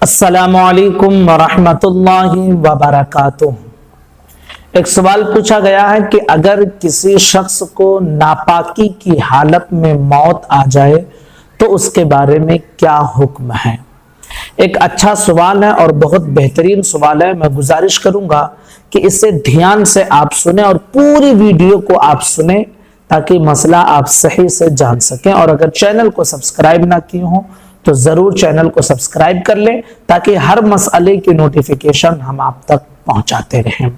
السلام علیکم ورحمۃ اللہ وبرکاتہ۔ ایک سوال پوچھا گیا ہے کہ اگر کسی شخص کو ناپاکی کی حالت میں موت آ جائے تو اس کے بارے میں کیا حکم ہے؟ ایک اچھا سوال ہے اور بہت بہترین سوال ہے۔ میں گزارش کروں گا کہ اسے دھیان سے آپ سنیں اور پوری ویڈیو کو آپ سنیں تاکہ مسئلہ آپ صحیح سے جان سکیں، اور اگر چینل کو سبسکرائب نہ کیے ہوں تو ضرور چینل کو سبسکرائب کر لیں تاکہ ہر مسئلے کی نوٹیفیکیشن ہم آپ تک پہنچاتے رہیں۔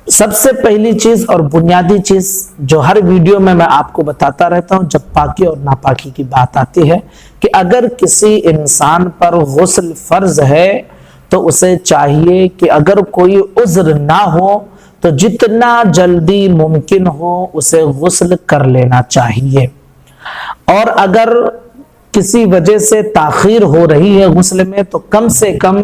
سب سے پہلی چیز اور بنیادی چیز جو ہر ویڈیو میں آپ کو بتاتا رہتا ہوں جب پاکی اور ناپاکی کی بات آتی ہے کہ اگر کسی انسان پر غسل فرض ہے تو اسے چاہیے کہ اگر کوئی عذر نہ ہو تو جتنا جلدی ممکن ہو اسے غسل کر لینا چاہیے، اور اگر کسی وجہ سے تاخیر ہو رہی ہے غسل میں تو کم سے کم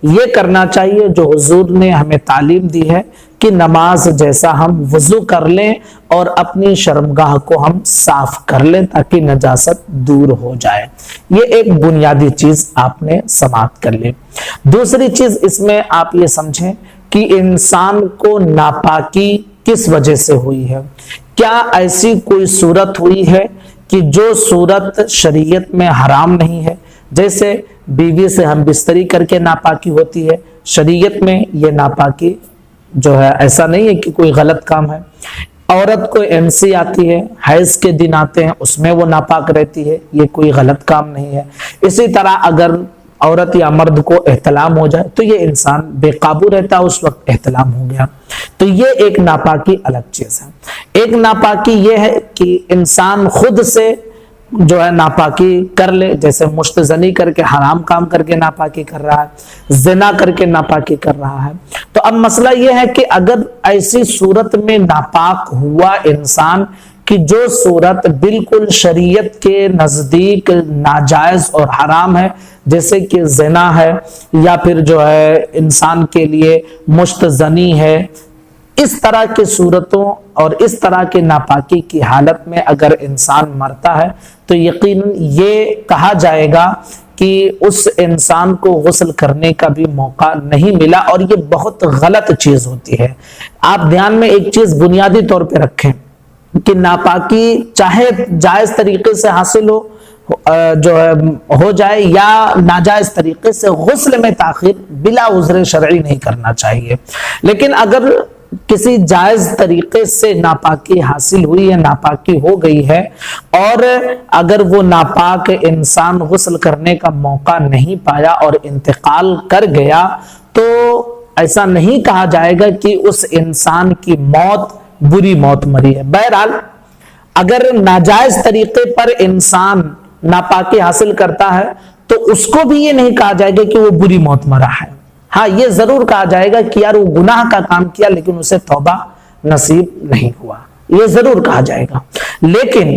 یہ کرنا چاہیے جو حضور نے ہمیں تعلیم دی ہے کہ نماز جیسا ہم وضو کر لیں اور اپنی شرمگاہ کو ہم صاف کر لیں تاکہ نجاست دور ہو جائے۔ یہ ایک بنیادی چیز آپ نے سماعت کر لی۔ دوسری چیز اس میں آپ یہ سمجھیں کہ انسان کو ناپاکی کس وجہ سے ہوئی ہے۔ کیا ایسی کوئی صورت ہوئی ہے کہ جو صورت شریعت میں حرام نہیں ہے؟ جیسے بیوی سے ہم بستری کر کے ناپاکی ہوتی ہے، شریعت میں یہ ناپاکی جو ہے ایسا نہیں ہے کہ کوئی غلط کام ہے۔ عورت کو MC آتی ہے، حیض کے دن آتے ہیں، اس میں وہ ناپاک رہتی ہے، یہ کوئی غلط کام نہیں ہے۔ اسی طرح اگر عورت یا مرد کو احتلام ہو جائے تو یہ انسان بے قابو رہتا ہے، اس وقت احتلام ہو گیا، تو یہ ایک ناپاکی الگ چیز ہے۔ ایک ناپاکی یہ ہے کہ انسان خود سے جو ہے ناپاکی کر لے، جیسے مشت زنی کر کے، حرام کام کر کے ناپاکی کر رہا ہے، زنا کر کے ناپاکی کر رہا ہے۔ تو اب مسئلہ یہ ہے کہ اگر ایسی صورت میں ناپاک ہوا انسان کہ جو صورت بالکل شریعت کے نزدیک ناجائز اور حرام ہے، جیسے کہ زنا ہے یا پھر جو ہے انسان کے لیے مشت زنی ہے، اس طرح کی صورتوں اور اس طرح کے ناپاکی کی حالت میں اگر انسان مرتا ہے تو یقیناً یہ کہا جائے گا کہ اس انسان کو غسل کرنے کا بھی موقع نہیں ملا، اور یہ بہت غلط چیز ہوتی ہے۔ آپ دھیان میں ایک چیز بنیادی طور پہ رکھیں کہ ناپاکی چاہے جائز طریقے سے حاصل ہو جائے یا ناجائز طریقے سے، غسل میں تاخیر بلا عذر شرعی نہیں کرنا چاہیے۔ لیکن اگر کسی جائز طریقے سے ناپاکی حاصل ہوئی ہے، ناپاکی ہو گئی ہے، اور اگر وہ ناپاک انسان غسل کرنے کا موقع نہیں پایا اور انتقال کر گیا تو ایسا نہیں کہا جائے گا کہ اس انسان کی موت بری موت مری ہے۔ بہرحال اگر ناجائز طریقے پر انسان ناپاکی حاصل کرتا ہے تو اس کو بھی یہ نہیں کہا جائے گا کہ وہ بری موت مرا ہے۔ ہاں، یہ ضرور کہا جائے گا کہ یار وہ گناہ کا کام کیا لیکن اسے توبہ نصیب نہیں ہوا، یہ ضرور کہا جائے گا، لیکن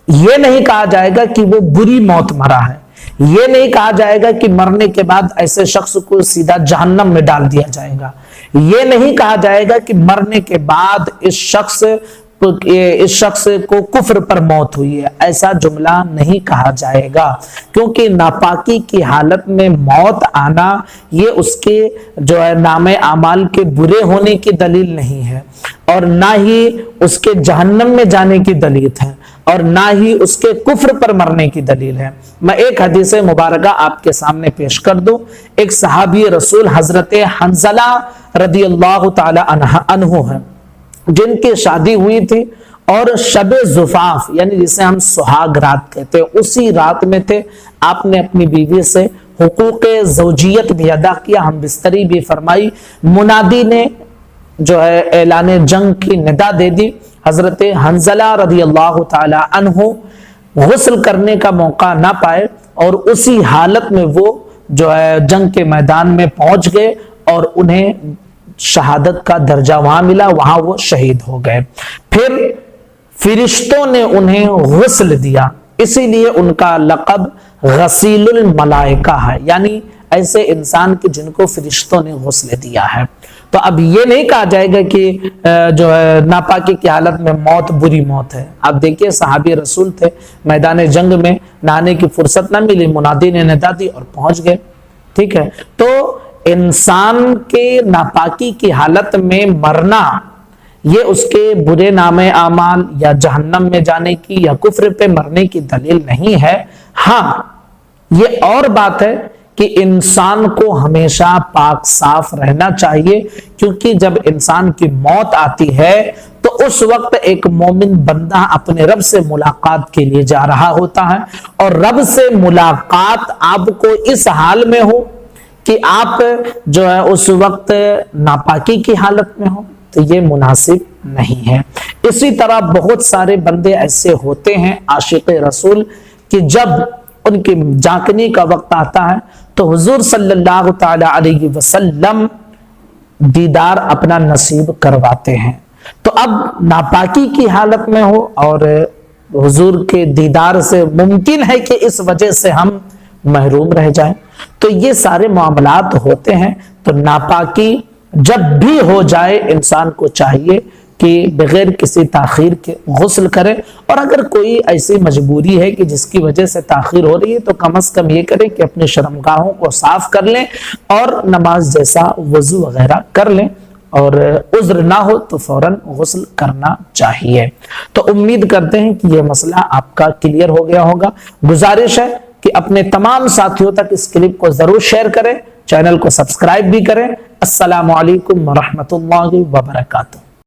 یہ نہیں کہا جائے گا کہ وہ بری موت مرا ہے۔ یہ نہیں کہا جائے گا کہ مرنے کے بعد ایسے شخص کو سیدھا جہنم میں ڈال دیا جائے گا۔ یہ نہیں کہا جائے گا کہ مرنے کے بعد اس شخص کو کفر پر موت ہوئی ہے، ایسا جملہ نہیں کہا جائے گا، کیونکہ ناپاکی کی حالت میں موت آنا یہ اس کے جو ہے نامہ اعمال کے برے ہونے کی دلیل نہیں ہے، اور نہ ہی اس کے جہنم میں جانے کی دلیل ہے، اور نہ ہی اس کے کفر پر مرنے کی دلیل ہے۔ میں ایک حدیث مبارکہ آپ کے سامنے پیش کر دوں۔ ایک صحابی رسول حضرت حنظلہ رضی اللہ تعالی عنہ ہیں، جن کی شادی ہوئی تھی اور شب زفاف یعنی جسے ہم سہاگ رات کہتے ہیں اسی رات میں تھے۔ آپ نے اپنی بیوی سے حقوق زوجیت بھی ادا کیا، ہم بستری بھی فرمائی، منادی نے جو ہے اعلان جنگ کی ندا دے دی۔ حضرت حنظلہ رضی اللہ تعالی عنہ غسل کرنے کا موقع نہ پائے اور اسی حالت میں وہ جو ہے جنگ کے میدان میں پہنچ گئے اور انہیں شہادت کا درجہ وہاں ملا، وہاں وہ شہید ہو گئے۔ پھر فرشتوں نے انہیں غسل دیا، اسی لیے ان کا لقب غسیل الملائکہ ہے، یعنی ایسے انسان کی جن کو فرشتوں نے غسل دیا ہے۔ تو اب یہ نہیں کہا جائے گا کہ جو ہے ناپاکی کی حالت میں موت بری موت ہے۔ آپ دیکھیے صحابی رسول تھے، میدان جنگ میں نہانے کی فرصت نہ ملی، منادی نے ندا دی اور پہنچ گئے۔ ٹھیک ہے، تو انسان کے ناپاکی کی حالت میں مرنا یہ اس کے برے نام اعمال یا جہنم میں جانے کی یا کفر پہ مرنے کی دلیل نہیں ہے۔ ہاں یہ اور بات ہے کہ انسان کو ہمیشہ پاک صاف رہنا چاہیے، کیونکہ جب انسان کی موت آتی ہے تو اس وقت ایک مومن بندہ اپنے رب سے ملاقات کے لیے جا رہا ہوتا ہے، اور رب سے ملاقات آپ کو اس حال میں ہو کہ آپ جو ہے اس وقت ناپاکی کی حالت میں ہو، تو یہ مناسب نہیں ہے۔ اسی طرح بہت سارے بندے ایسے ہوتے ہیں عاشق رسول کہ جب ان کی جانکنے کا وقت آتا ہے تو حضور صلی اللہ تعالی علیہ وسلم دیدار اپنا نصیب کرواتے ہیں، تو اب ناپاکی کی حالت میں ہو اور حضور کے دیدار سے ممکن ہے کہ اس وجہ سے ہم محروم رہ جائیں، تو یہ سارے معاملات ہوتے ہیں۔ تو ناپاکی جب بھی ہو جائے انسان کو چاہیے کہ بغیر کسی تاخیر کے غسل کرے، اور اگر کوئی ایسی مجبوری ہے کہ جس کی وجہ سے تاخیر ہو رہی ہے تو کم از کم یہ کریں کہ اپنے شرمگاہوں کو صاف کر لیں اور نماز جیسا وضو وغیرہ کر لیں، اور عذر نہ ہو تو فوراً غسل کرنا چاہیے۔ تو امید کرتے ہیں کہ یہ مسئلہ آپ کا کلیئر ہو گیا ہوگا۔ گزارش ہے کہ اپنے تمام ساتھیوں تک اس کلپ کو ضرور شیئر کریں، چینل کو سبسکرائب بھی کریں۔ السلام علیکم ورحمۃ اللہ وبرکاتہ۔